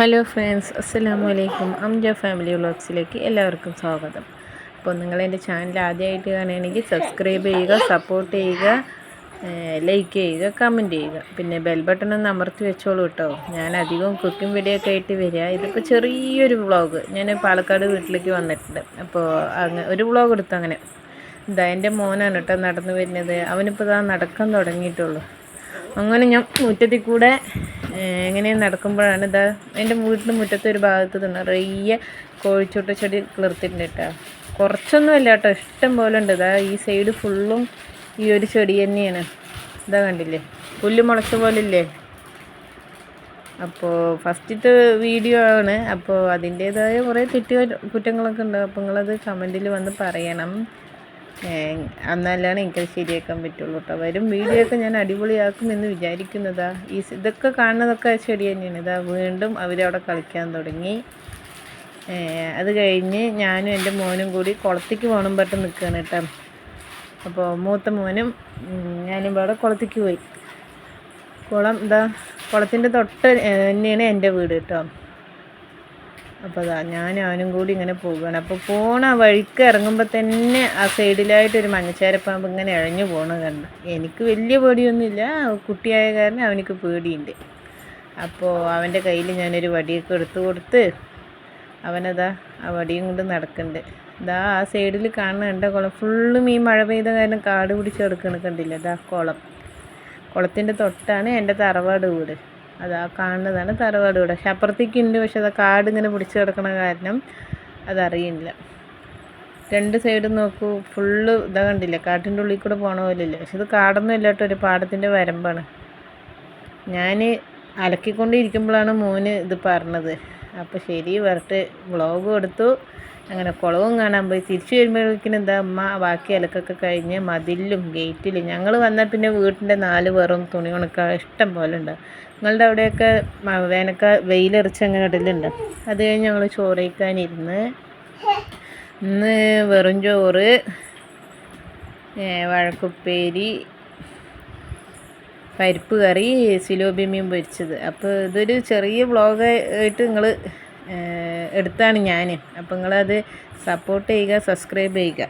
Hello friends, അസ്സലാമു അലൈക്കും. അംജ family വ്ളോഗ്സിലേക്ക് എല്ലാവർക്കും സ്വാഗതം. അപ്പോൾ നിങ്ങളെൻ്റെ ചാനൽ ആദ്യമായിട്ട് കാണുകയാണെങ്കിൽ സബ്സ്ക്രൈബ് ചെയ്യുക, സപ്പോർട്ട് ചെയ്യുക, ലൈക്ക് ചെയ്യുക, കമൻറ്റ് ചെയ്യുക. പിന്നെ ബെൽ ബട്ടൺ ഒന്ന് അമർത്തി വെച്ചോളൂ കേട്ടോ. ഞാൻ അധികം കുക്കിംഗ് വീഡിയോ ഒക്കെ ആയിട്ട് വരിക. ഇതിപ്പോൾ ചെറിയൊരു വ്ളോഗ്. ഞാൻ പാലക്കാട് വീട്ടിലേക്ക് വന്നിട്ടുണ്ട്. അപ്പോൾ ഒരു വ്ളോഗ് എടുത്തു. അങ്ങനെ ഇതാ എൻ്റെ മോനാണ് കേട്ടോ നടന്നു വരുന്നത്. അവനിപ്പോൾ ഇതാ നടക്കാൻ തുടങ്ങിയിട്ടുള്ളൂ. അങ്ങനെ ഞാൻ മുറ്റത്തിൽ കൂടെ എങ്ങനെ നടക്കുമ്പോഴാണ് ഇതാ എൻ്റെ വീട്ടിൻ്റെ മുറ്റത്തെ ഒരു ഭാഗത്ത് നിറയെ കോഴിച്ചൂട്ട ചെടി കിളിർത്തിട്ടുണ്ട് കേട്ടോ. കുറച്ചൊന്നുമല്ല കേട്ടോ, ഇഷ്ടം പോലെ ഉണ്ട്. ഇതാ ഈ സൈഡ് ഫുള്ളും ഈ ഒരു ചെടി തന്നെയാണ്. ഇതാ കണ്ടില്ലേ, പുല്ല് മുളച്ച പോലെ ഇല്ലേ. അപ്പോൾ ഫസ്റ്റത്തെ വീഡിയോ ആണ്. അപ്പോൾ അതിൻ്റേതായ കുറേ കുറ്റങ്ങളൊക്കെ ഉണ്ട്. അപ്പോൾ നിങ്ങളത് കമൻറ്റിൽ വന്ന് പറയണം. എന്നാലാണ് എനിക്കത് ശരിയാക്കാൻ പറ്റുള്ളൂ കേട്ടോ. വരും വീഡിയോ ഒക്കെ ഞാൻ അടിപൊളിയാക്കുമെന്ന് വിചാരിക്കുന്നതാ. ഇതൊക്കെ കാണുന്നതൊക്കെ ചെടി തന്നെയാണ്. ഇതാ വീണ്ടും അവരവിടെ കളിക്കാൻ തുടങ്ങി. അത് കഴിഞ്ഞ് ഞാനും എൻ്റെ മോനും കൂടി കുളത്തേക്ക് പോകണം പെട്ട് നിൽക്കുകയാണ് കേട്ടോ. അപ്പോൾ മൂത്ത മോനും ഞാനും ഇവിടെ കുളത്തേക്ക് പോയി. കുളത്തിൻ്റെ തൊട്ട് തന്നെയാണ് എൻ്റെ വീട് കേട്ടോ. അപ്പോൾ ഞാനും അവനും കൂടി ഇങ്ങനെ പോവുകയാണ്. അപ്പോൾ പോണ വഴിക്ക് ഇറങ്ങുമ്പോൾ തന്നെ ആ സൈഡിലായിട്ടൊരു മഞ്ഞച്ചാരപ്പാമ്പ് ഇങ്ങനെ ഇഴഞ്ഞു പോകണത് കണ്ട്. എനിക്ക് വലിയ പേടിയൊന്നുമില്ല, കുട്ടിയായ കാരണം അവനക്ക് പേടിയുണ്ട്. അപ്പോൾ അവൻ്റെ കയ്യിൽ ഞാനൊരു വടിയൊക്കെ എടുത്തു കൊടുത്ത് അവനതാ ആ വടിയും കൊണ്ട് നടക്കുന്നുണ്ട്. ഇതാ ആ സൈഡിൽ കാണുന്നുണ്ട് കുളം. ഫുള്ളും ഈ മഴ പെയ്ത കാരണം കാട് പിടിച്ച് കിടക്കണ കണ്ടില്ല. ഇതാ കുളത്തിൻ്റെ തൊട്ടാണ് എൻ്റെ തറവാട് വീട്. അതാ കാണുന്നതാണ് തറവാട് വീട്. പക്ഷെ അപ്പുറത്തേക്ക് ഉണ്ട്, പക്ഷെ അത് കാട് ഇങ്ങനെ പിടിച്ച് കിടക്കണ കാരണം അതറിയില്ല. രണ്ട് സൈഡും നോക്കൂ, ഫുള്ള് ഇതാ കണ്ടില്ല, കാട്ടിൻ്റെ ഉള്ളിൽ കൂടെ പോകണ പോലെ ഇല്ല. പക്ഷെ ഇത് കാടൊന്നും ഇല്ല കേട്ടോ, ഒരു പാടത്തിൻ്റെ വരമ്പാണ്. ഞാൻ അലക്കിക്കൊണ്ടിരിക്കുമ്പോഴാണ് മോന് ഇത് പറഞ്ഞത്. അപ്പോൾ ശരി വരട്ടെ, വ്ളോഗും എടുത്തു. അങ്ങനെ കുളവും കാണാൻ പോയി. തിരിച്ചു വരുമ്പോഴേക്കിനും എന്താ അമ്മ ബാക്കി അലക്കൊക്കെ കഴിഞ്ഞ് മതിലും ഗേറ്റിലും. ഞങ്ങൾ വന്നാൽ പിന്നെ വീട്ടിൻ്റെ 4 പേരും തുണി ഉണക്കാൻ ഇഷ്ടം പോലെ ഉണ്ട്. നിങ്ങളുടെ അവിടെയൊക്കെ വെയിലെറിച്ച് അങ്ങനെ ഇടലുണ്ട്. അത് കഴിഞ്ഞ് ഞങ്ങൾ ചോറ് കഴിക്കാനിരുന്ന്. ഇന്ന് വെറും ചോറ്, വഴക്കുപ്പേരി, പരിപ്പ് കറി, സിലോബി മീൻ പൊരിച്ചത്. അപ്പോൾ ഇതൊരു ചെറിയ വ്ളോഗായിട്ട് നിങ്ങൾ എടുത്താണ് ഞാൻ. അപ്പോൾ നിങ്ങളത് സപ്പോർട്ട് ചെയ്യുക, സബ്സ്ക്രൈബ് ചെയ്യുക.